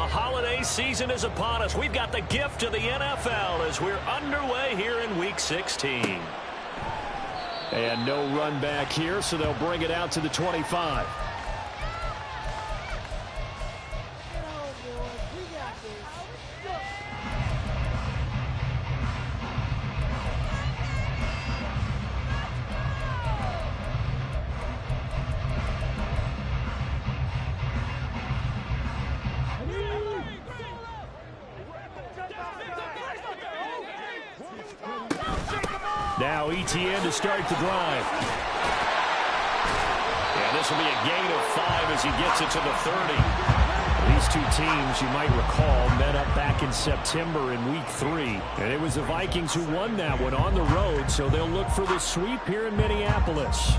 holiday season is upon us. We've got the gift of the NFL as we're underway here in Week 16. And no run back here, so they'll bring it out to the 25. Now ETN to start the drive. And this will be a gain of 5 as he gets it to the 30. These two teams, you might recall, met up back in September in Week 3. And it was the Vikings who won that one on the road, so they'll look for the sweep here in Minneapolis.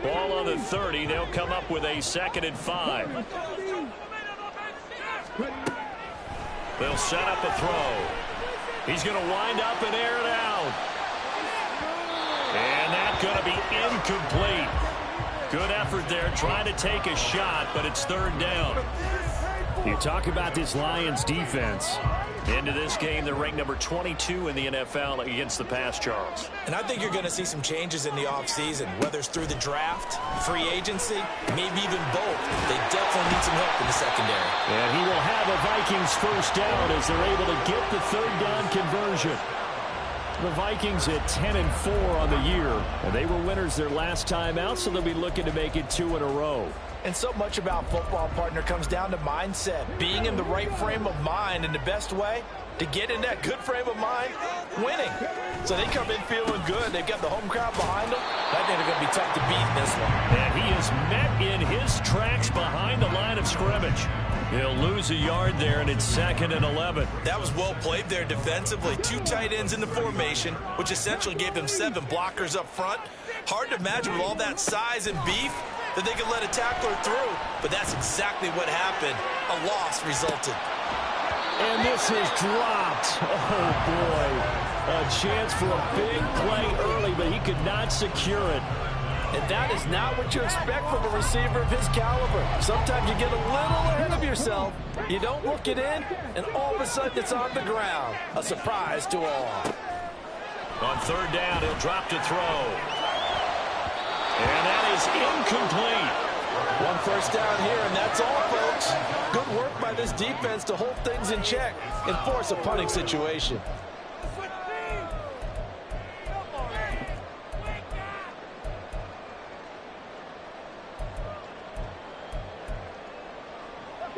Ball on the 30. They'll come up with a 2nd and 5. They'll set up a throw. He's going to wind up and air it out. And that's going to be incomplete. Good effort there trying to take a shot, but it's 3rd down. You talk about this Lions defense. Into this game, they're ranked number 22 in the NFL against the pass, Charles. And I think you're going to see some changes in the offseason, whether it's through the draft, free agency, maybe even both. They definitely need some help in the secondary. And he will have a Vikings 1st down as they're able to get the 3rd down conversion. The Vikings at 10-4 on the year, and they were winners their last time out, so they'll be looking to make it 2 in a row. And so much about football, partner, comes down to mindset. Being in the right frame of mind, and the best way to get in that good frame of mind, winning. So they come in feeling good. They've got the home crowd behind them. I think they're going to be tough to beat in this one. And he is met in his tracks behind the line of scrimmage. He'll lose a yard there, and it's 2nd and 11. That was well played there defensively. 2 tight ends in the formation, which essentially gave them 7 blockers up front. Hard to imagine with all that size and beef that they could let a tackler through, but that's exactly what happened. A loss resulted. And this is dropped. Oh, boy. A chance for a big play early, but he could not secure it. And that is not what you expect from a receiver of his caliber. Sometimes you get a little ahead of yourself, you don't look it in, and all of a sudden it's on the ground. A surprise to all. On 3rd down, he'll drop to throw. And that is incomplete. 1 first down here, and that's all, folks. Good work by this defense to hold things in check and force a punting situation.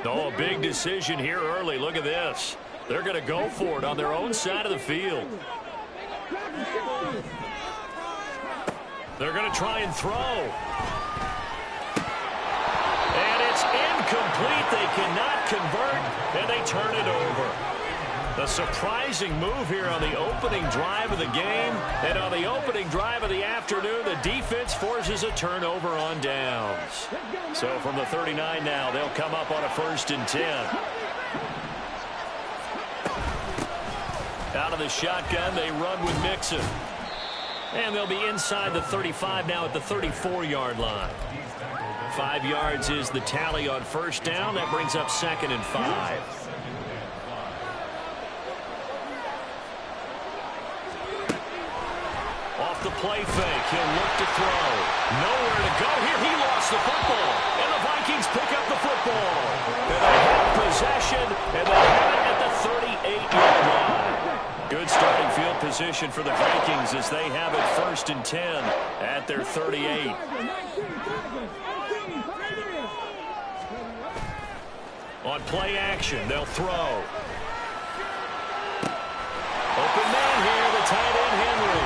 Oh, a big decision here early. Look at this. They're going to go for it on their own side of the field. They're going to try and throw. And it's incomplete. They cannot convert, and they turn it over. A surprising move here on the opening drive of the game. And on the opening drive of the afternoon, the defense forces a turnover on downs. So from the 39 now, they'll come up on a 1st and 10. Out of the shotgun, they run with Mixon. And they'll be inside the 35 now at the 34-yard line. 5 yards is the tally on 1st down. That brings up 2nd and 5. Off the play fake, he'll look to throw. Nowhere to go here. He lost the football. And the Vikings pick up the football. And they have possession, and they have it at the 38-yard line. Good starting field position for the Vikings as they have it 1st and 10 at their 38. On play action, they'll throw. Open man here, the tight end Henry.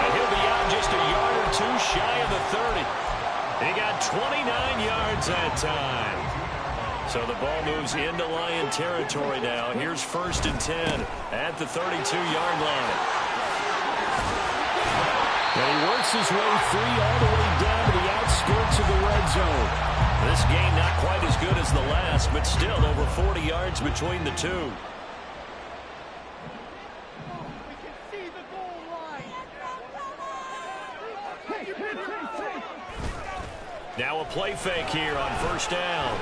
And he'll be out just a yard or 2 shy of the 30. He got 29 yards that time. So the ball moves into Lion territory now. Here's 1st and 10 at the 32-yard line. And he works his way free all the way down to the outskirts of the red zone. This game not quite as good as the last, but still over 40 yards between the two. Now a play fake here on first down.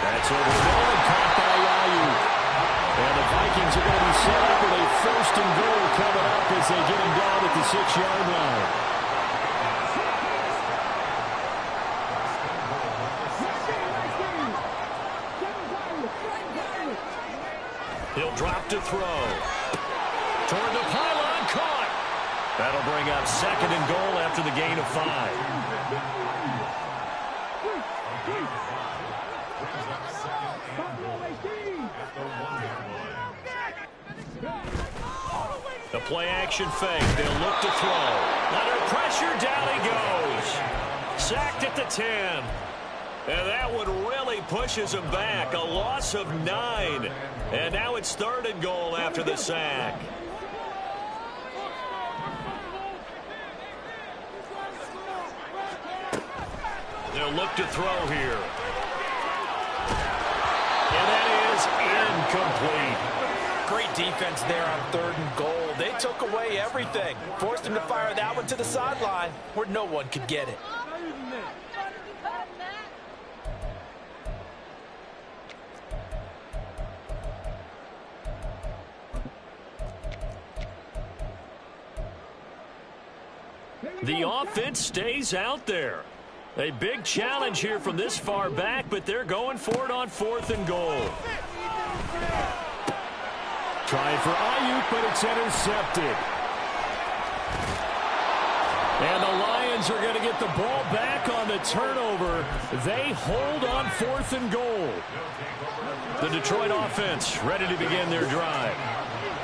That's over the middle and caught by Ayuk. And the Vikings are going to be set up with a first and goal coming up as they get him down at the 6-yard line. He'll drop to throw. Toward the pylon, caught. That'll bring up second and goal after the gain of 5. The play-action fake. They'll look to throw. Under pressure, down he goes. Sacked at the 10. And that one really pushes him back. A loss of 9. And now it's third and goal after the sack. They'll look to throw here. And that is incomplete. Great defense there on third and goal. They took away everything. Forced him to fire that one to the sideline where no one could get it. The offense stays out there. A big challenge here from this far back, but they're going for it on fourth and goal. Trying for Ayuk, but it's intercepted. And the Lions are going to get the ball back on the turnover. They hold on fourth and goal. The Detroit offense ready to begin their drive.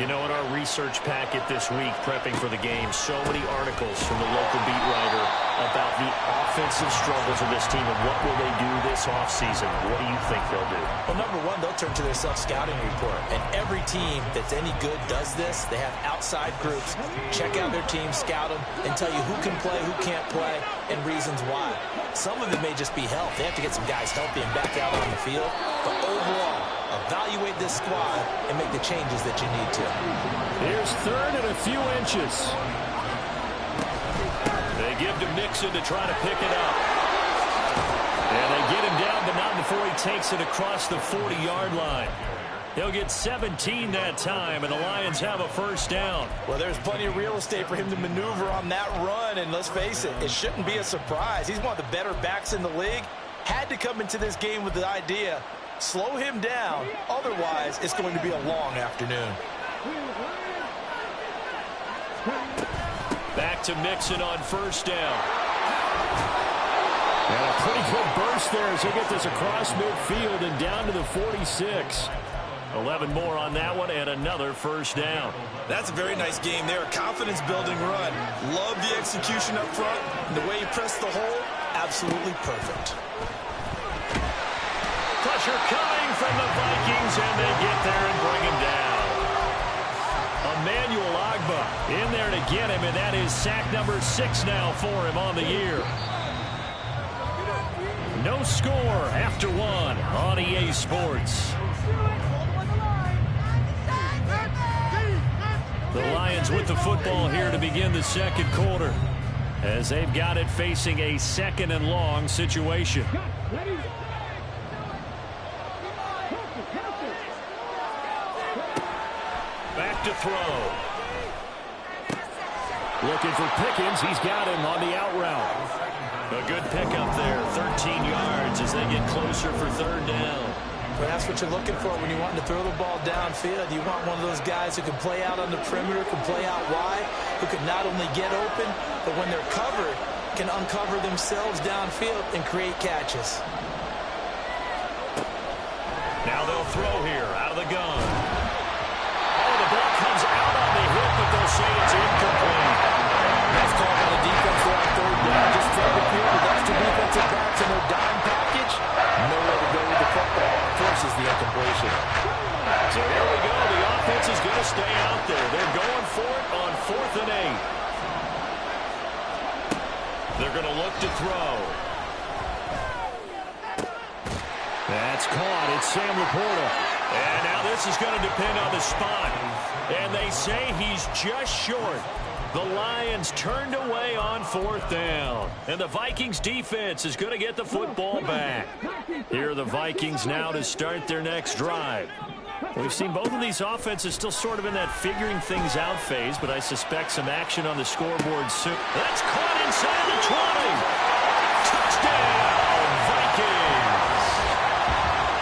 You know, in our research packet this week, prepping for the game, so many articles from the local beat writer about the offensive struggles of this team and what will they do this offseason. What do you think they'll do? Well, number one, they'll turn to their self-scouting report. And every team that's any good does this. They have outside groups. Check out their team, scout them, and tell you who can play, who can't play, and reasons why. Some of it may just be health. They have to get some guys healthy and back out on the field. But overall, evaluate this squad and make the changes that you need to. Here's third and a few inches. They give to Mixon to try to pick it up. And they get him down, but not before he takes it across the 40-yard line. He'll get 17 that time, and the Lions have a first down. Well, there's plenty of real estate for him to maneuver on that run, and let's face it, it shouldn't be a surprise. He's one of the better backs in the league. Had to come into this game with the idea, slow him down, otherwise it's going to be a long afternoon. Back to Mixon on first down. And a pretty good burst there as they get this across midfield and down to the 46. 11 more on that one and another first down. That's a very nice game there. Confidence-building run. Love the execution up front. And the way he pressed the hole, absolutely perfect. Pressure coming from the Vikings, and they get there and bring him down. Emmanuel Agba in there to get him, and that is sack number 6 now for him on the year. No score after 1 on EA Sports. The Lions with the football here to begin the second quarter as they've got it facing a second and long situation. Back to throw. Looking for Pickens. He's got him on the out route. A good pickup there. 13 yards as they get closer for third down. Well, that's what you're looking for when you want to throw the ball downfield. You want one of those guys who can play out on the perimeter, can play out wide, who can not only get open, but when they're covered, can uncover themselves downfield and create catches. Now they'll throw here out of the gun. Oh, the ball comes out on the hip, but they'll say it's incomplete. That's called by the defense there on third down. Just throw the field with extra defensive backs in their dime package. Nowhere to go with the football. Forces the incompletion. So here we go. The offense is going to stay out there. They're going for it on 4th and 8. They're going to look to throw. That's caught. It's Sam Laporta. And now this is going to depend on the spot. And they say he's just short. The Lions turned away on 4th down. And the Vikings defense is going to get the football back. Here are the Vikings now to start their next drive. We've seen both of these offenses still sort of in that figuring things out phase, but I suspect some action on the scoreboard soon. That's caught inside the 20. Touchdown, Vikings.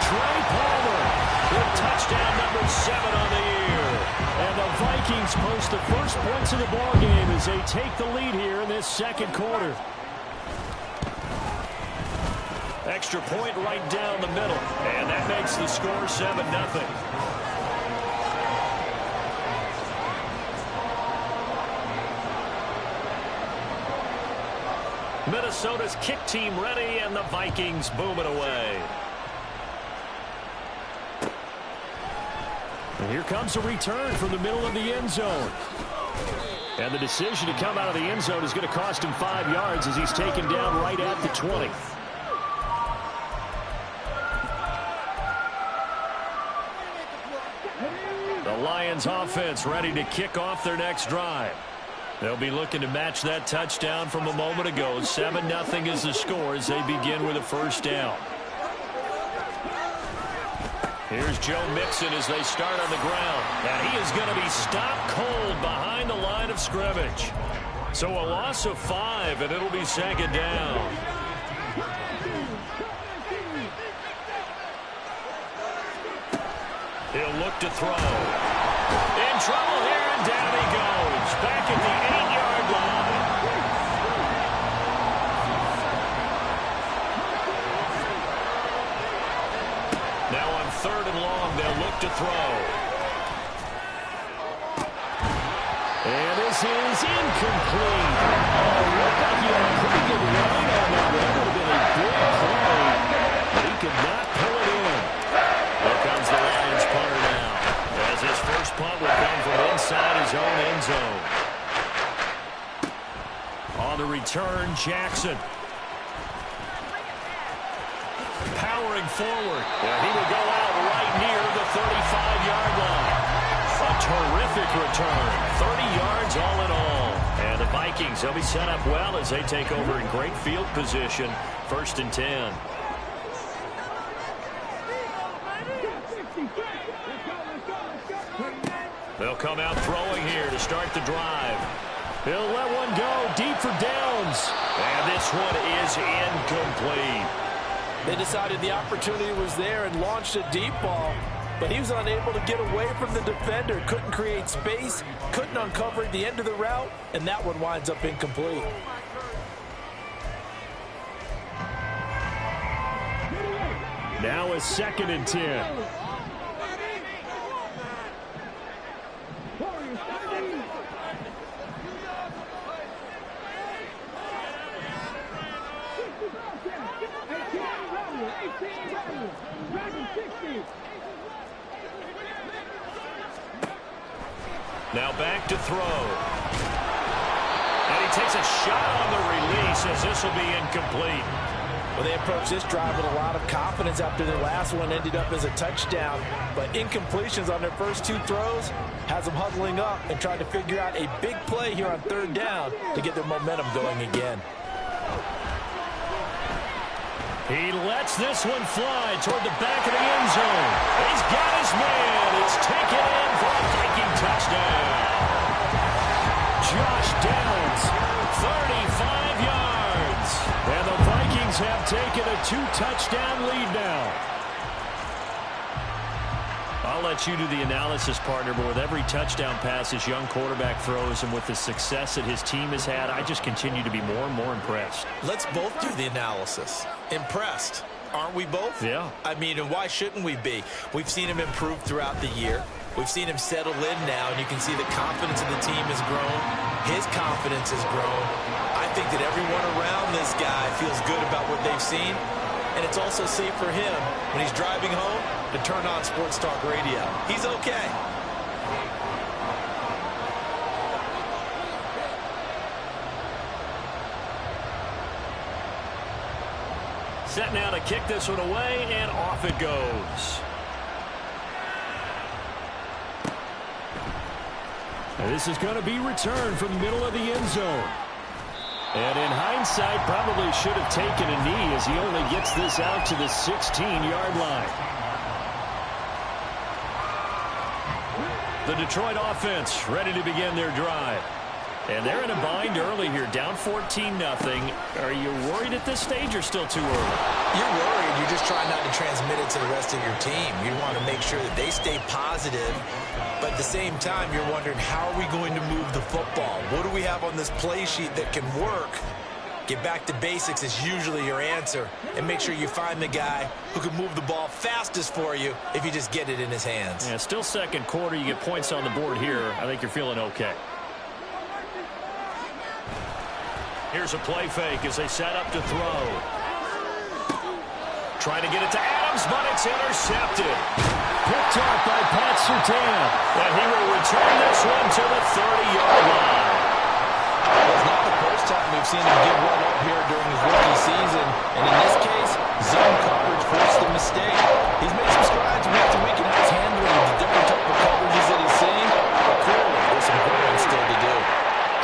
Trey Palmer with touchdown number 7 on the year. And the Vikings post the first points of the ballgame as they take the lead here in this second quarter. Extra point right down the middle. And that makes the score 7-0. Minnesota's kick team ready, and the Vikings boom it away. And here comes a return from the middle of the end zone. And the decision to come out of the end zone is going to cost him 5 yards as he's taken down right at the 20. The Lions offense ready to kick off their next drive. They'll be looking to match that touchdown from a moment ago. 7-0 is the score as they begin with a first down. Here's Joe Mixon as they start on the ground. And he is going to be stopped cold behind the line of scrimmage. So a loss of 5, and it'll be 2nd down. He'll look to throw. In trouble here, and down he goes. Back at the 8-yard line. Now on 3rd and long, they'll look to throw. And this is incomplete. Oh, looked like he had a pretty good line on that. That would have been a big play. But he could not pull it in. Here comes the Lions punter now, as his first punt will come from inside his own end zone. On the return, Jackson. Powering forward. And he will go out right near the 35-yard line. A terrific return. 30 yards all in all. And the Vikings, they'll be set up well as they take over in great field position. 1st and 10. They'll come out throwing here to start the drive. He'll let one go deep for downs. And this one is incomplete. They decided the opportunity was there and launched a deep ball, but he was unable to get away from the defender. Couldn't create space, couldn't uncover the end of the route, and that one winds up incomplete. Now a 2nd and 10. Now back to throw. And he takes a shot on the release as this will be incomplete. Well, they approached this drive with a lot of confidence after their last one ended up as a touchdown. But incompletions on their first 2 throws has them huddling up and trying to figure out a big play here on 3rd down to get their momentum going again. He lets this one fly toward the back of the end zone. He's got his man. It's taken in for a Viking touchdown. Josh Downs, 35 yards. And the Vikings have taken a 2-touchdown lead now. I'll let you do the analysis, partner, but with every touchdown pass his young quarterback throws and with the success that his team has had, I just continue to be more and more impressed. Let's both do the analysis. Impressed. Aren't we both? Yeah. I mean, and why shouldn't we be? We've seen him improve throughout the year. We've seen him settle in now, and you can see the confidence of the team has grown. His confidence has grown. I think that everyone around this guy feels good about what they've seen. And it's also safe for him when he's driving home to turn on Sports Talk Radio. He's okay. Set now to kick this one away, and off it goes. And this is going to be returned from the middle of the end zone. And in hindsight, probably should have taken a knee as he only gets this out to the 16-yard line. The Detroit offense ready to begin their drive. And they're in a bind early here, down 14-0. Are you worried at this stage or still too early? You're worried. You're just trying not to transmit it to the rest of your team. You want to make sure that they stay positive. But at the same time, you're wondering, how are we going to move the football? What do we have on this play sheet that can work? Get back to basics is usually your answer. And make sure you find the guy who can move the ball fastest for you if you just get it in his hands. Yeah, still second quarter. You get points on the board here. I think you're feeling okay. Here's a play fake as they set up to throw. Trying to get it to Adams, but it's intercepted. Picked off by Pat Surtain. And he will return this one to the 30-yard line. It's not the first time we've seen him give one up here during his rookie season. And in this case, zone coverage forced the mistake. He's made some strides week to week in how he's handling the different type of coverages that he's seeing. But clearly, there's some growing still to do.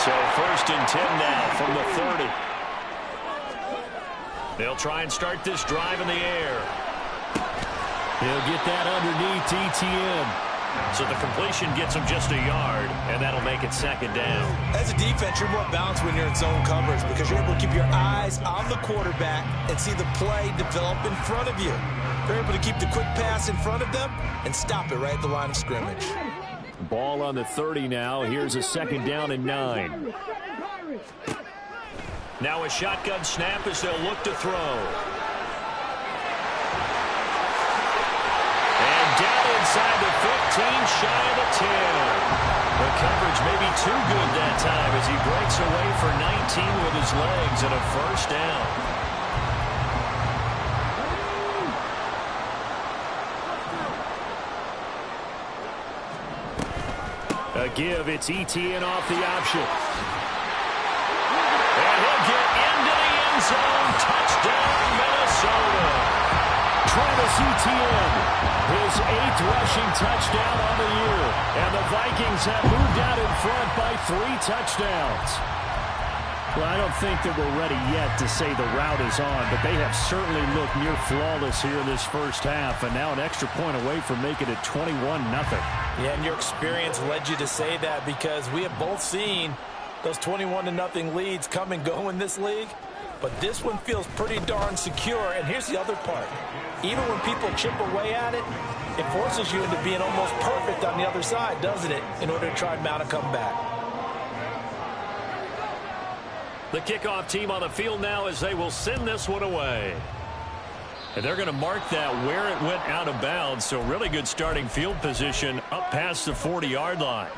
So 1st and 10 now from the 30. They'll try and start this drive in the air. He'll get that underneath ETN. So the completion gets him just a yard, and that'll make it 2nd down. As a defense, you're more balanced when you're in zone coverage because you're able to keep your eyes on the quarterback and see the play develop in front of you. They're able to keep the quick pass in front of them and stop it right at the line of scrimmage. Ball on the 30 now. Here's a 2nd down and 9. Now a shotgun snap as they'll look to throw. And down inside the 15, shy of the 10. The coverage may be too good that time as he breaks away for 19 with his legs and a 1st down. A give, it's ETN off the option. And he'll get into the end zone. Touchdown, Minnesota. Travis Etienne, his 8th rushing touchdown on the year. And the Vikings have moved out in front by 3 touchdowns. Well, I don't think that we're ready yet to say the route is on, but they have certainly looked near flawless here in this first half, and now an extra point away from making it 21-0. Yeah, and your experience led you to say that because we have both seen those 21-0 leads come and go in this league. But this one feels pretty darn secure. And here's the other part. Even when people chip away at it, it forces you into being almost perfect on the other side, doesn't it, in order to try and mount a comeback. The kickoff team on the field now as they will send this one away. And they're going to mark that where it went out of bounds. So really good starting field position up past the 40-yard line.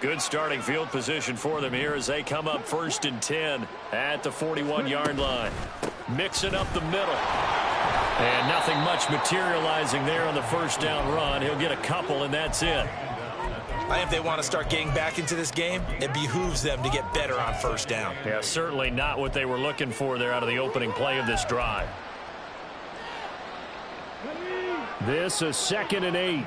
Good starting field position for them here as they come up 1st and 10 at the 41-yard line. Mixing up the middle. And nothing much materializing there on the 1st down run. He'll get a couple, and that's it. I think if they want to start getting back into this game, it behooves them to get better on 1st down. Yeah, certainly not what they were looking for there out of the opening play of this drive. This is 2nd and 8.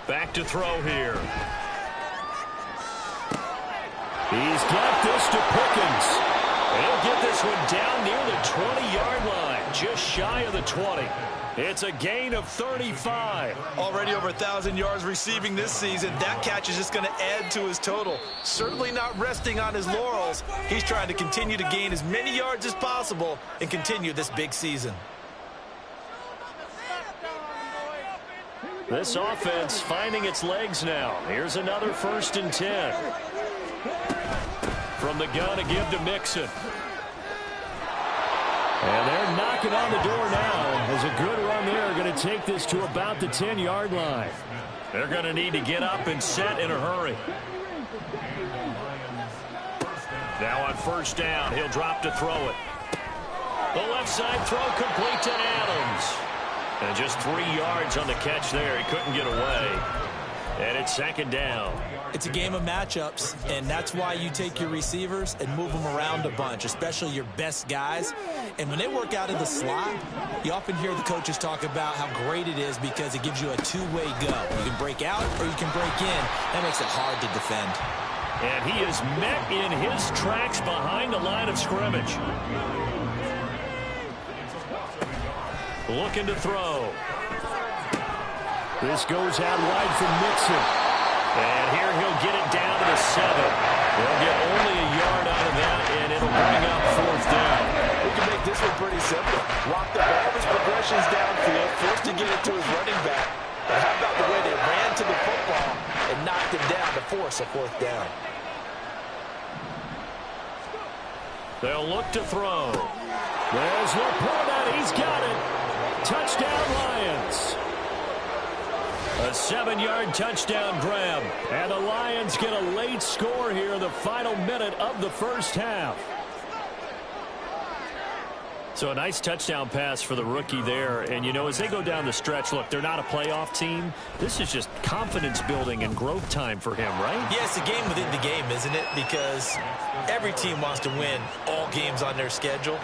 Back to throw here. He's got this to Pickens. He'll get this one down near the 20-yard line, just shy of the 20. It's a gain of 35. Already over 1,000 yards receiving this season. That catch is just going to add to his total. Certainly not resting on his laurels. He's trying to continue to gain as many yards as possible and continue this big season. This offense finding its legs now. Here's another 1st and 10. From the gun, a give to Mixon. And they're knocking on the door now. As a good run there, going to take this to about the 10-yard line. They're going to need to get up and set in a hurry. Now on 1st down, he'll drop to throw it. The left side throw complete to Adams. And just 3 yards on the catch there. He couldn't get away. And it's second down. It's a game of matchups, and that's why you take your receivers and move them around a bunch, especially your best guys. And when they work out of the slot, you often hear the coaches talk about how great it is because it gives you a two-way go. You can break out or you can break in. That makes it hard to defend. And he is met in his tracks behind the line of scrimmage. Looking to throw. This goes out wide for Mixon. And here he'll get it down to the 7. They'll get only a yard out of that, and it'll bring up fourth down. We can make this one pretty simple. Walked up all of his progressions downfield, forced to get it to his running back. But how about the way they ran to the football and knocked him down to force a fourth down? They'll look to throw. There's Laporta. He's got it. Touchdown, Lions. A 7-yard touchdown grab. And the Lions get a late score here in the final minute of the first half. So a nice touchdown pass for the rookie there. And, you know, as they go down the stretch, look, they're not a playoff team. This is just confidence building and growth time for him, right? Yeah, it's a game within the game, isn't it? Because every team wants to win all games on their schedule.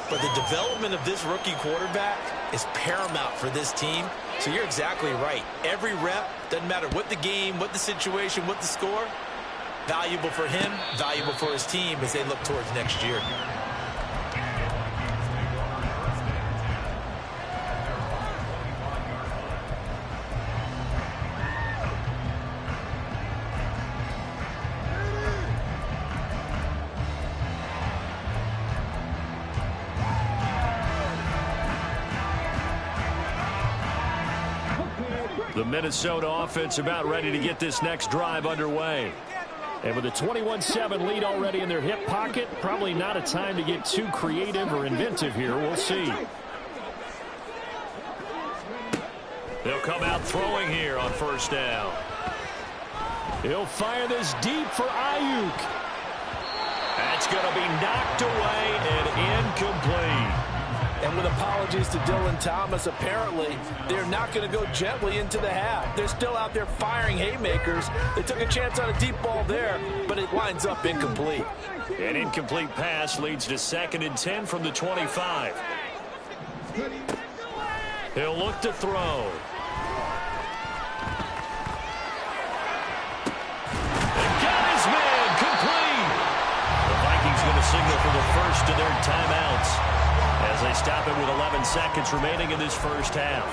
But the development of this rookie quarterback is paramount for this team. So you're exactly right. Every rep, doesn't matter what the game, what the situation, what the score, valuable for him, valuable for his team as they look towards next year. The Minnesota offense about ready to get this next drive underway. And with a 21-7 lead already in their hip pocket, probably not a time to get too creative or inventive here. We'll see. They'll come out throwing here on first down. He'll fire this deep for Ayuk. That's going to be knocked away and incomplete. And with apologies to Dylan Thomas, apparently they're not going to go gently into the half. They're still out there firing haymakers. They took a chance on a deep ball there, but it winds up incomplete. An incomplete pass leads to 2nd and 10 from the 25. He'll look to throw. And got his man complete. The Vikings going to signal for the first of their timeouts as they stop it with 11 seconds remaining in this first half.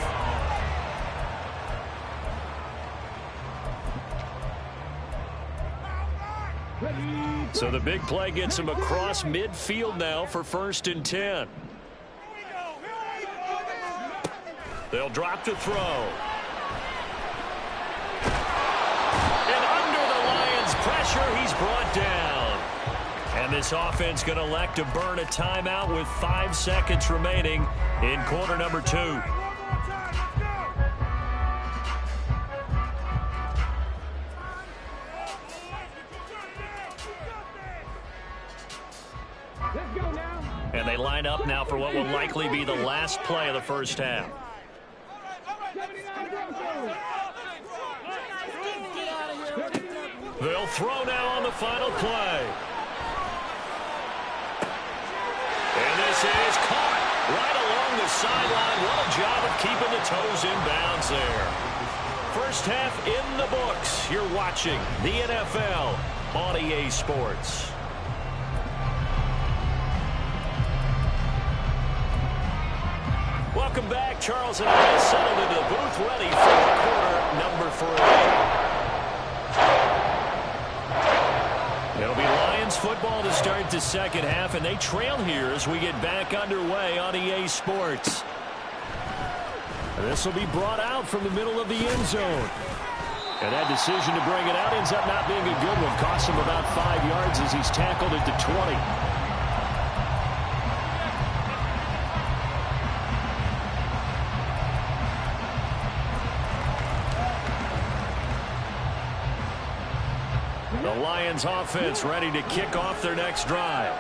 So the big play gets him across midfield now for 1st and 10. They'll drop to throw. And under the Lions' pressure, he's brought down. And this offense going to elect to burn a timeout with 5 seconds remaining in quarter number 2. And they line up now for what will likely be the last play of the first half. They'll throw now on the final play. And this is caught right along the sideline. What a job of keeping the toes in bounds there. First half in the books. You're watching the NFL on EA Sports. Welcome back. Charles and I settled into the booth ready for quarter number 3. It'll be Lions football to start the second half, and they trail here as we get back underway on EA Sports. This will be brought out from the middle of the end zone. And that decision to bring it out ends up not being a good one. Costs him about 5 yards as he's tackled at the 20. The Lions offense ready to kick off their next drive.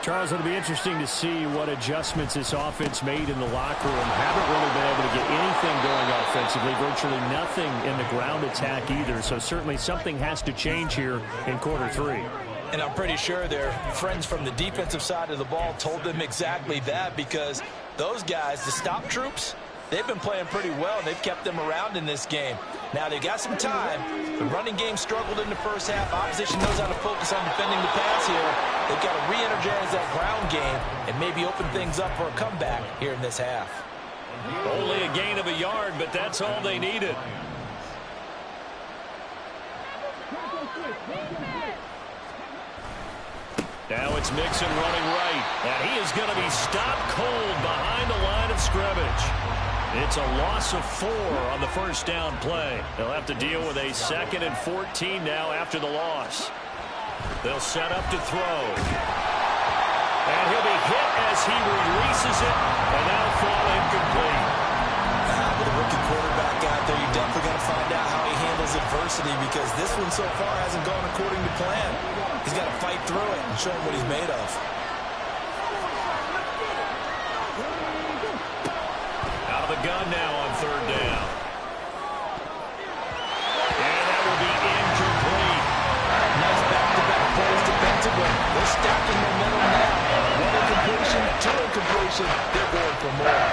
Charles, it'll be interesting to see what adjustments this offense made in the locker room. Haven't really been able to get anything going offensively, virtually nothing in the ground attack either. So certainly something has to change here in quarter three. And I'm pretty sure their friends from the defensive side of the ball told them exactly that, because those guys, the stop troops, they've been playing pretty well. They've kept them around in this game. Now they got some time. The running game struggled in the first half. Opposition knows how to focus on defending the pass here. They've got to re-energize that ground game and maybe open things up for a comeback here in this half. Only a gain of a yard, but that's all they needed. Now it's Mixon running right, and he is going to be stopped cold behind the line of scrimmage. It's a loss of 4 on the first down play. They'll have to deal with a 2nd and 14 now after the loss. They'll set up to throw. And he'll be hit as he releases it, and that'll fall incomplete. With a rookie quarterback out there, you're definitely going to find out how he handles adversity, because this one so far hasn't gone according to plan. He's got to fight through it and show him what he's made of. Out of the gun now on 3rd down. And that will be incomplete. Nice back-to-back plays defensively. They're stacking momentum now. 1 incompletion, 2 incompletion. They're going for more.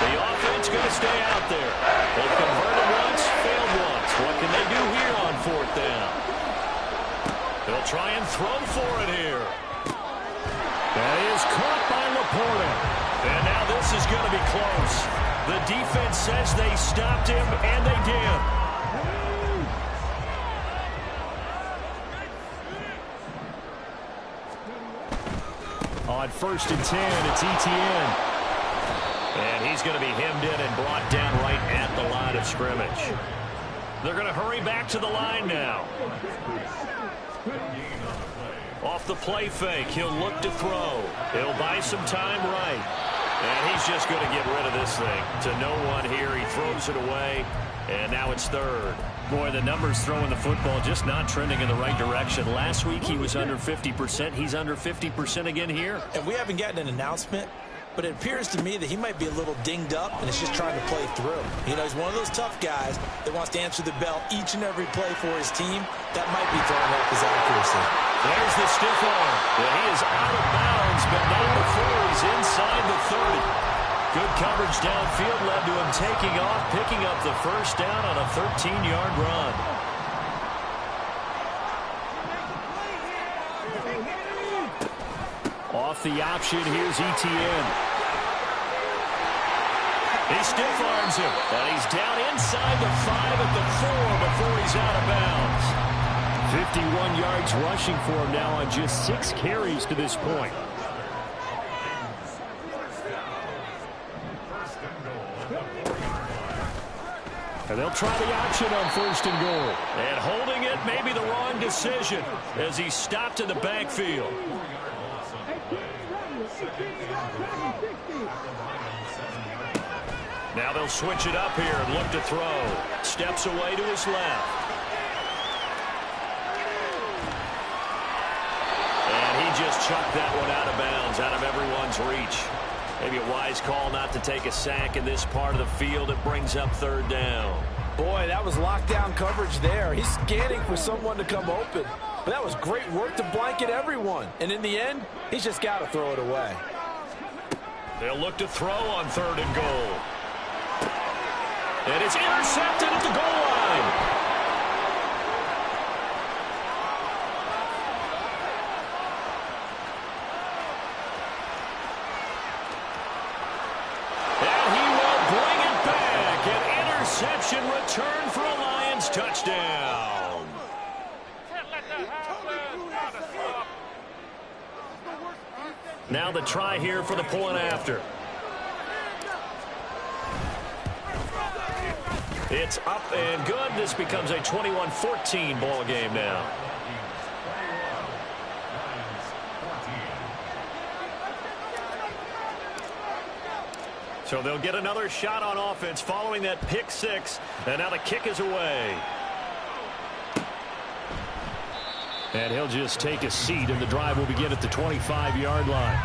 The offense going to stay out there. They've converted once, failed once. What can they do here on 4th down? They'll try and throw for it here. That is caught by Laporta. And now this is going to be close. The defense says they stopped him, and they did. On 1st and 10, it's Etienne. And he's going to be hemmed in and brought down right at the line of scrimmage. They're going to hurry back to the line now. Off the play fake, he'll look to throw. He'll buy some time right. And he's just going to get rid of this thing. To no one here, he throws it away. And now it's 3rd. Boy, the numbers throwing the football just not trending in the right direction. Last week he was under 50%. He's under 50% again here. And we haven't gotten an announcement, but it appears to me that he might be a little dinged up and is just trying to play through. You know, he's one of those tough guys that wants to answer the bell each and every play for his team. That might be throwing off his accuracy. There's the stiff arm. And he is out of bounds, but not before he's inside the 30. Good coverage downfield led to him taking off, picking up the first down on a 13-yard run. Off the option, here's Etienne. He stiff arms him, and he's down inside the 5 at the 4 before he's out of bounds. 51 yards rushing for him now on just 6 carries to this point. And they'll try the option on 1st and goal. And holding it may be the wrong decision as he's stopped in the backfield. Now they'll switch it up here and look to throw. Steps away to his left. And he just chucked that one out of bounds, out of everyone's reach. Maybe a wise call not to take a sack in this part of the field. It brings up 3rd down. Boy, that was lockdown coverage there. He's scanning for someone to come open. But that was great work to blanket everyone. And in the end, he's just got to throw it away. They'll look to throw on 3rd and goal. And it's intercepted at the goal line. And he will bring it back. An interception return for a Lions touchdown. Now the try here for the point after. It's up and good. This becomes a 21-14 ball game now. So they'll get another shot on offense following that pick 6. And now the kick is away. And he'll just take a seat, and the drive will begin at the 25-yard line.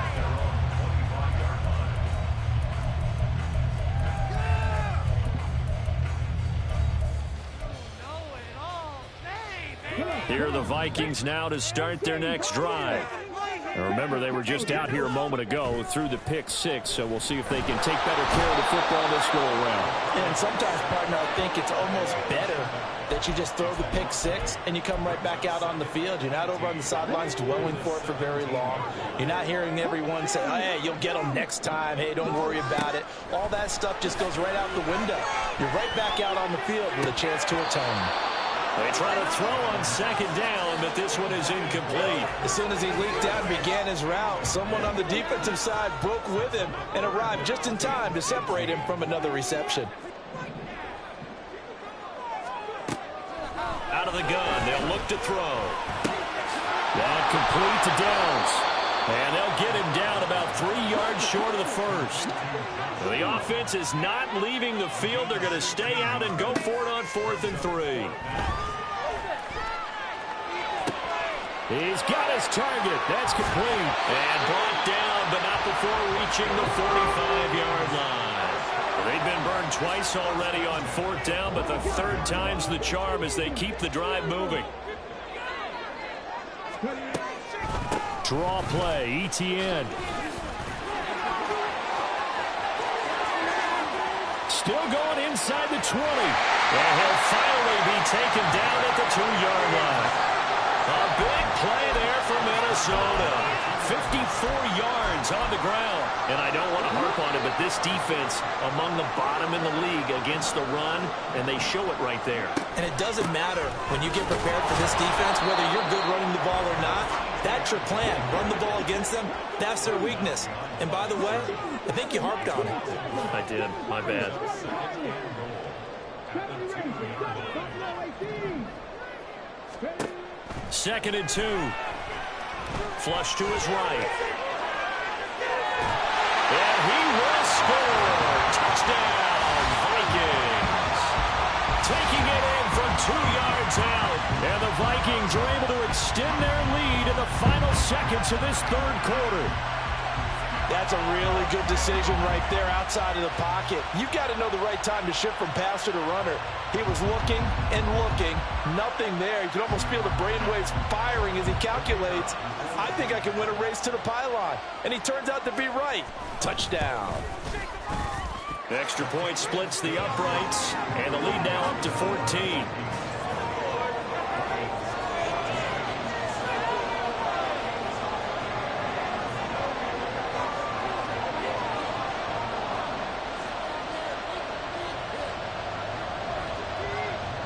Here are the Vikings now to start their next drive. And remember, they were just out here a moment ago through the pick six, so we'll see if they can take better care of the football this go-around. And sometimes, partner, I think it's almost better that you just throw the pick six and you come right back out on the field. You're not over on the sidelines dwelling for it for very long. You're not hearing everyone say, oh, hey, you'll get them next time. Hey, don't worry about it. All that stuff just goes right out the window. You're right back out on the field with a chance to atone. They try to throw on second down, but this one is incomplete. As soon as he leaped down and began his route, someone on the defensive side broke with him and arrived just in time to separate him from another reception. Out of the gun, they'll look to throw. That complete to Downs. And they'll get him down about 3 yards short of the first. The offense is not leaving the field. They're going to stay out and go for it on 4th and 3. He's got his target. That's complete. And brought down, but not before reaching the 45-yard line. They've been burned twice already on 4th down, but the third time's the charm as they keep the drive moving. Draw play, Etienne. Still going inside the 20. And he'll finally be taken down at the 2-yard line. A big play there for Minnesota. 54 yards on the ground. And I don't want to harp on it, but this defense among the bottom in the league against the run, and they show it right there. And it doesn't matter when you get prepared for this defense, whether you're good running the ball or not. That's your plan. Run the ball against them. That's their weakness. And by the way, I think you harped on it. I did. My bad. Second and 2. Flush to his right. And he will score. Touchdown, Vikings. Taking it in from 2 yards out. And the Vikings are able to extend their lead in the final seconds of this third quarter. That's a really good decision right there outside of the pocket. You've got to know the right time to shift from passer to runner. He was looking and looking. Nothing there. You can almost feel the brainwaves firing as he calculates. I think I can win a race to the pylon. And he turns out to be right. Touchdown. The extra point splits the uprights. And the lead now up to 14.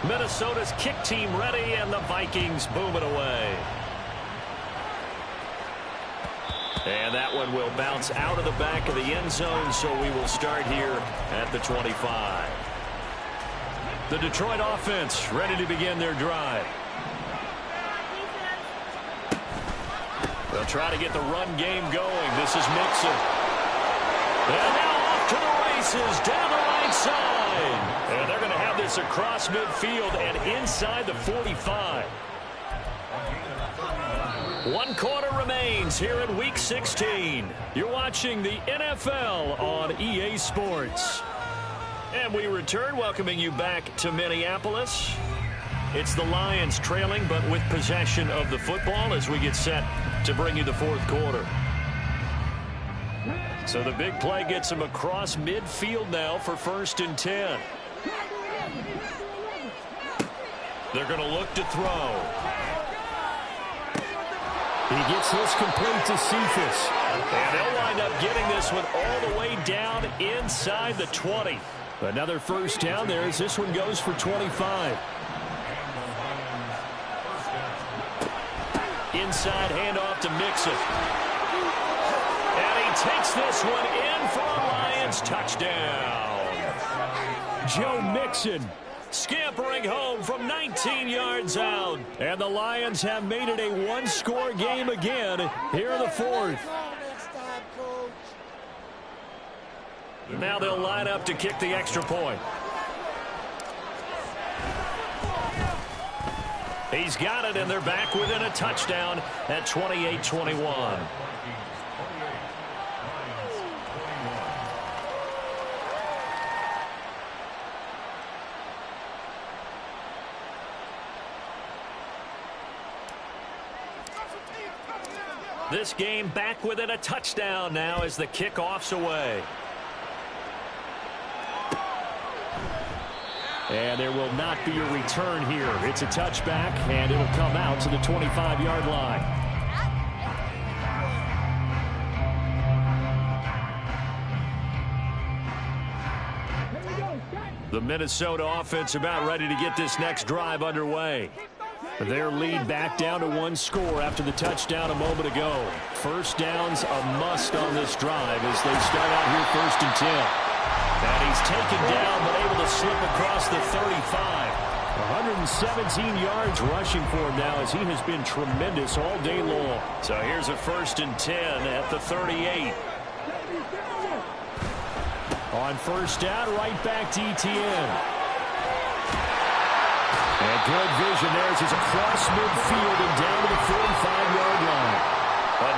Minnesota's kick team ready, and the Vikings boom it away. And that one will bounce out of the back of the end zone, so we will start here at the 25. The Detroit offense ready to begin their drive. They'll try to get the run game going. This is Mixon. And now off to the races down the right side. And they're going to have this across midfield and inside the 45. 1 quarter remains here in Week 16. You're watching the NFL on EA Sports. And we return, welcoming you back to Minneapolis. It's the Lions trailing, but with possession of the football as we get set to bring you the fourth quarter. So the big play gets him across midfield now for 1st and 10. They're going to look to throw. He gets this complete to Cephas. And they'll wind up getting this one all the way down inside the 20. Another first down there as this one goes for 25. Inside handoff to Mixon. And he takes this one in for a Lions touchdown. Joe Mixon scampering home from 19 yards out. And the Lions have made it a one-score game again here in the fourth. Now they'll line up to kick the extra point. He's got it, and they're back within a touchdown at 28-21. This game back within a touchdown now as the kickoff's away. And there will not be a return here. It's a touchback, and it'll come out to the 25-yard line. The Minnesota offense about ready to get this next drive underway. Their lead back down to one score after the touchdown a moment ago. First down's a must on this drive as they start out here 1st and 10. And he's taken down but able to slip across the 35. 117 yards rushing for him now as he has been tremendous all day long. So here's a 1st and 10 at the 38. On first down, right back to ETN. And good vision there as he's across midfield and down to the 45-yard line.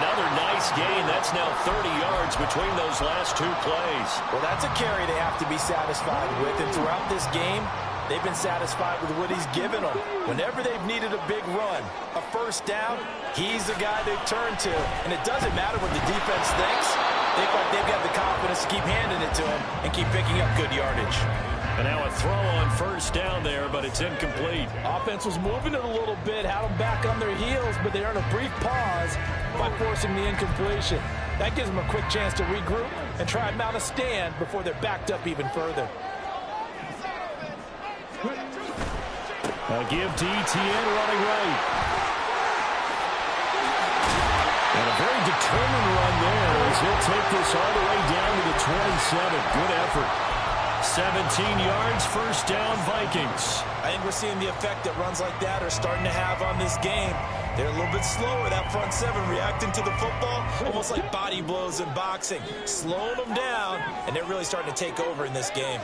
Another nice gain. That's now 30 yards between those last two plays. Well, that's a carry they have to be satisfied with. And throughout this game, they've been satisfied with what he's given them. Whenever they've needed a big run, a first down, he's the guy they've turned to. And it doesn't matter what the defense thinks. They think like they've got the confidence to keep handing it to him and keep picking up good yardage. And now a throw on first down there, but it's incomplete. Offense was moving it a little bit, had them back on their heels, but they earned a brief pause by forcing the incompletion. That gives them a quick chance to regroup and try and mount a stand before they're backed up even further. A give to ETN running right. And a very determined run there as he'll take this all the way down to the 27. Good effort. 17 yards, first down, Vikings. I think we're seeing the effect that runs like that are starting to have on this game. They're a little bit slower, that front seven, reacting to the football, almost like body blows in boxing, slowing them down, and they're really starting to take over in this game.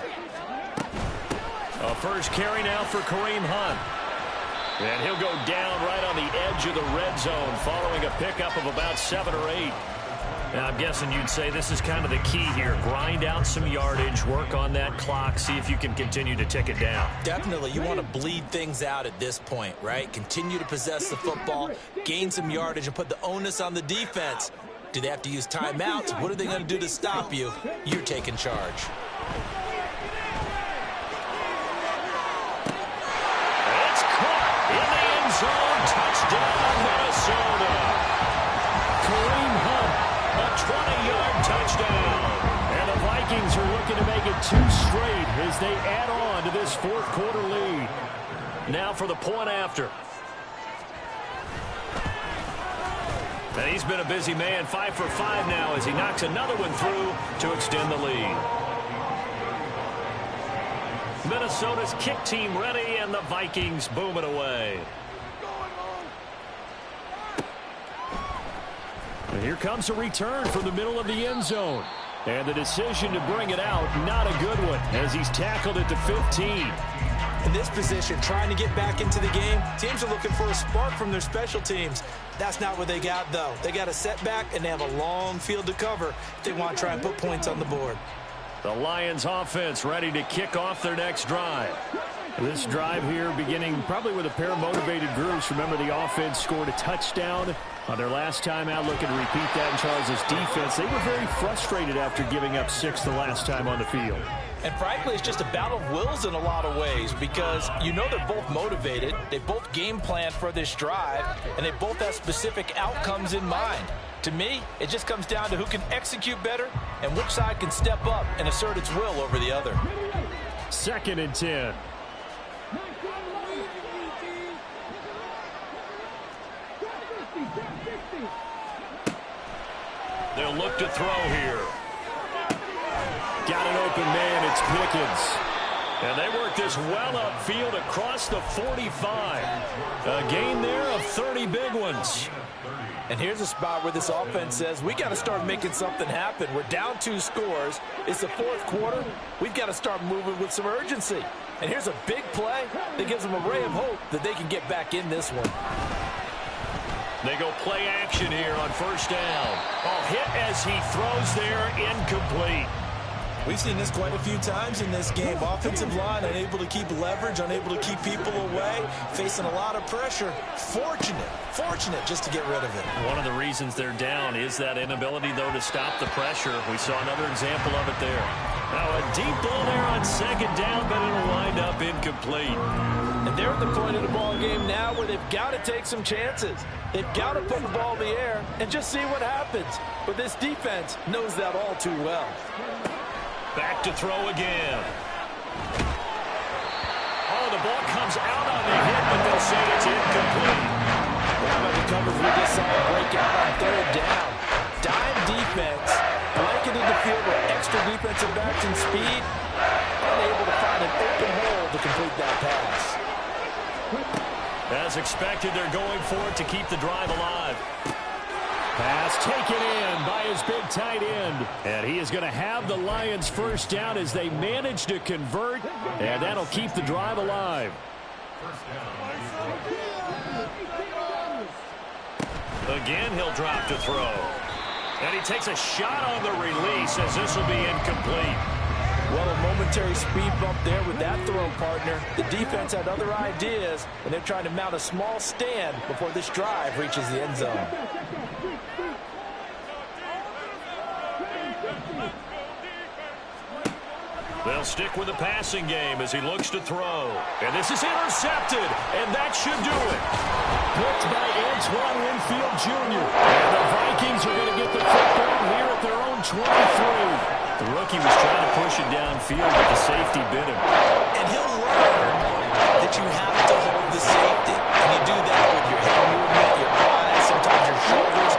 A first carry now for Kareem Hunt. And he'll go down right on the edge of the red zone following a pickup of about 7 or 8. Now, I'm guessing you'd say this is kind of the key here. Grind out some yardage, work on that clock, see if you can continue to tick it down. Definitely. You want to bleed things out at this point, right? Continue to possess the football, gain some yardage, and put the onus on the defense. Do they have to use timeouts? What are they going to do to stop you? You're taking charge. It's caught in the end zone. Touchdown, Minnesota. Kareem Hunt, a 20-yard touchdown. And the Vikings are looking to make it 2 straight as they add on to this fourth quarter lead. Now for the point after. And he's been a busy man, 5 for 5 now as he knocks another one through to extend the lead. Minnesota's kick team ready, and the Vikings booming away. And here comes a return from the middle of the end zone. And the decision to bring it out, not a good one, as he's tackled at the 15. In this position, trying to get back into the game, teams are looking for a spark from their special teams. That's not what they got, though. They got a setback, and they have a long field to cover if they want to try and put points on the board. The Lions offense ready to kick off their next drive. This drive here beginning probably with a pair of motivated groups. Remember, the offense scored a touchdown on their last time out, looking to repeat that in Charles' defense. They were very frustrated after giving up 6 the last time on the field. And frankly, it's just a battle of wills in a lot of ways because you know they're both motivated, they both game plan for this drive, and they both have specific outcomes in mind. To me, it just comes down to who can execute better and which side can step up and assert its will over the other. 2nd and 10. They'll look to throw here. Got an open man, it's Pickens. And they work this well upfield across the 45. A gain there of 30 big ones. And here's a spot where this offense says, we got to start making something happen. We're down 2 scores. It's the 4th quarter. We've got to start moving with some urgency. And here's a big play that gives them a ray of hope that they can get back in this one. They go play action here on first down. Oh, hit as he throws there, incomplete. We've seen this quite a few times in this game. Offensive line unable to keep leverage, unable to keep people away, facing a lot of pressure. Fortunate just to get rid of it. One of the reasons they're down is that inability, though, to stop the pressure. We saw another example of it there. Now a deep ball there on second down, but it'll wind up incomplete. And they're at the point of the ball game now where they've got to take some chances. They've got to put the ball in the air and just see what happens. But this defense knows that all too well. Back to throw again. Oh, the ball comes out on the hit, but they'll say it's incomplete. How about the coverage we just saw break out on third down? Dime defense, blanketed the field with extra defensive backs and speed, unable to find an open hole to complete that pass. As expected, they're going for it to keep the drive alive. Pass taken in by his big tight end. And he is going to have the Lions first down as they manage to convert. And that'll keep the drive alive. Again, he'll drop to throw. And he takes a shot on the release as this will be incomplete. Well, a momentary speed bump there with that throw, partner. The defense had other ideas, and they're trying to mount a small stand before this drive reaches the end zone. They'll stick with the passing game as he looks to throw. And this is intercepted, and that should do it. Picked by Antoine Winfield Jr. And the Vikings are going to get the football here at their own 23. The rookie was trying to push it downfield, but the safety bit him. And he'll learn that you have to hold the safety. And you do that with your head movement, your eyes, sometimes your shoulders.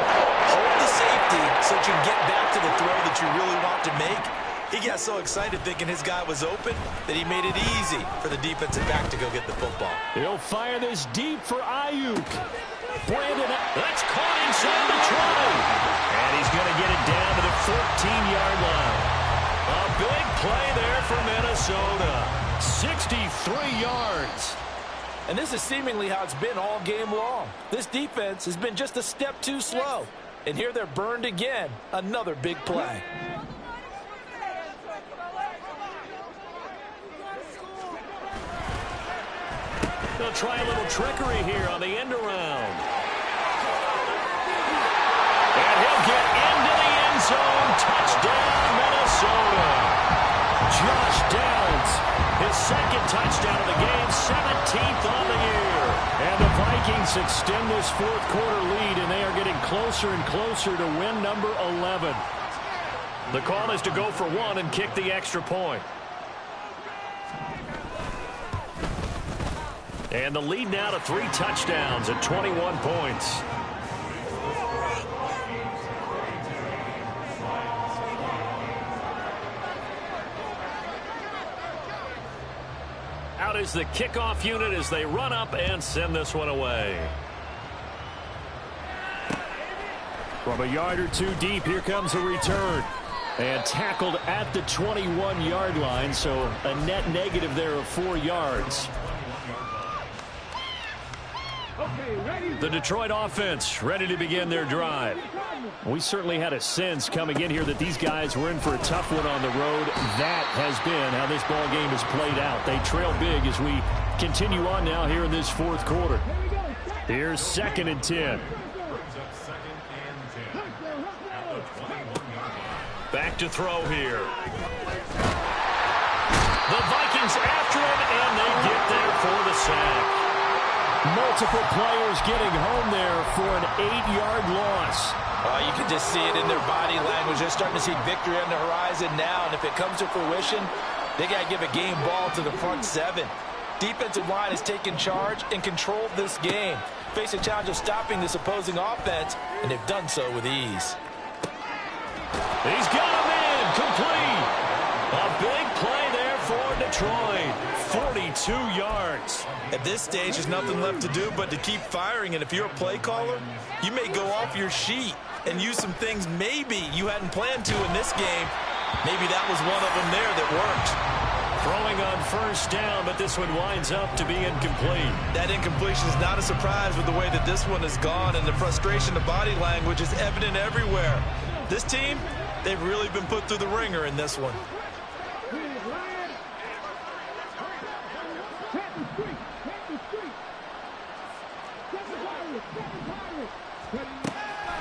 Hold the safety so that you can get back to the throw that you really want to make. He got so excited thinking his guy was open that he made it easy for the defensive back to go get the football. He'll fire this deep for Ayuk. Brandon, that's caught inside the 20. And he's going to get it down to the 14-yard line. A big play there for Minnesota. 63 yards. And this is seemingly how it's been all game long. This defense has been just a step too slow. And here they're burned again. Another big play. They'll try a little trickery here on the end around. And he'll get into the end zone. Touchdown, Minnesota. Josh Downs, his second touchdown of the game, 17th on the year. And the Vikings extend this fourth quarter lead, and they are getting closer and closer to win number 11. The call is to go for one and kick the extra point. And the lead now to 3 touchdowns at 21 points. Out is the kickoff unit as they run up and send this one away. From a yard or two deep, here comes a return. And tackled at the 21-yard line, so a net negative there of 4 yards. The Detroit offense ready to begin their drive. We certainly had a sense coming in here that these guys were in for a tough one on the road. That has been how this ball game has played out. They trail big as we continue on now here in this fourth quarter. Here's 2nd and 10. Back to throw here. The Vikings after him, and they get there for the sack. Multiple players getting home there for an 8-yard loss. You can just see it in their body language. They're starting to see victory on the horizon now, and if it comes to fruition, they got to give a game ball to the front 7. Defensive line has taken charge and controlled this game. Face a challenge of stopping this opposing offense, and they've done so with ease. He's got him in, complete. A big play there for Detroit, 42 yards. At this stage, there's nothing left to do but to keep firing. And if you're a play caller, you may go off your sheet and use some things maybe you hadn't planned to in this game. Maybe that was one of them there that worked. Throwing on first down, but this one winds up to be incomplete. That incompletion is not a surprise with the way that this one has gone, and the frustration of body language is evident everywhere. This team, they've really been put through the ringer in this one.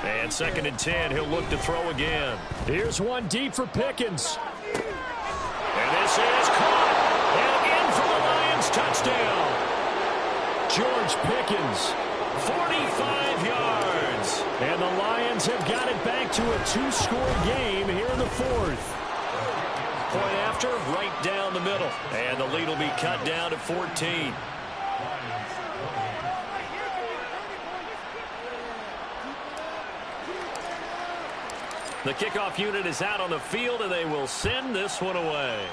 And 2nd and 10, he'll look to throw again. Here's one deep for Pickens. And this is caught. And in for the Lions touchdown. George Pickens. 45 yards. And the Lions have got it back to a 2-score game here in the 4th. Point after, right down the middle. And the lead will be cut down to 14. The kickoff unit is out on the field, and they will send this one away.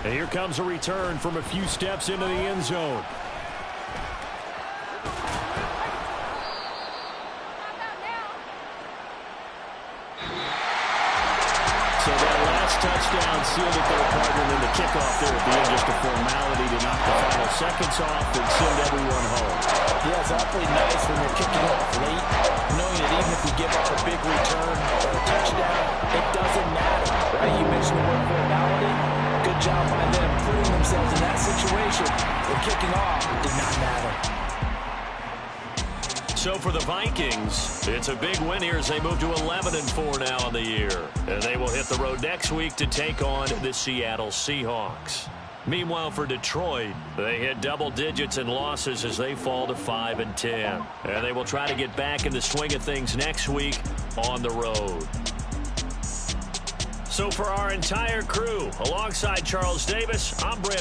And here comes a return from a few steps into the end zone. So that last touchdown sealed it their partner, and then the kickoff there at the end, just a formality to knock the final seconds off and send everyone home. Yeah, it's awfully nice when you're kicking off late, knowing that even if you give up a big return or a touchdown, it doesn't matter, right? You mentioned the word formality. Good job by them putting themselves in that situation where kicking off did not matter. So for the Vikings, it's a big win here as they move to 11-4 now in the year. And they will hit the road next week to take on the Seattle Seahawks. Meanwhile, for Detroit, they hit double digits in losses as they fall to 5-10. And they will try to get back in the swing of things next week on the road. So for our entire crew, alongside Charles Davis, I'm Brandon.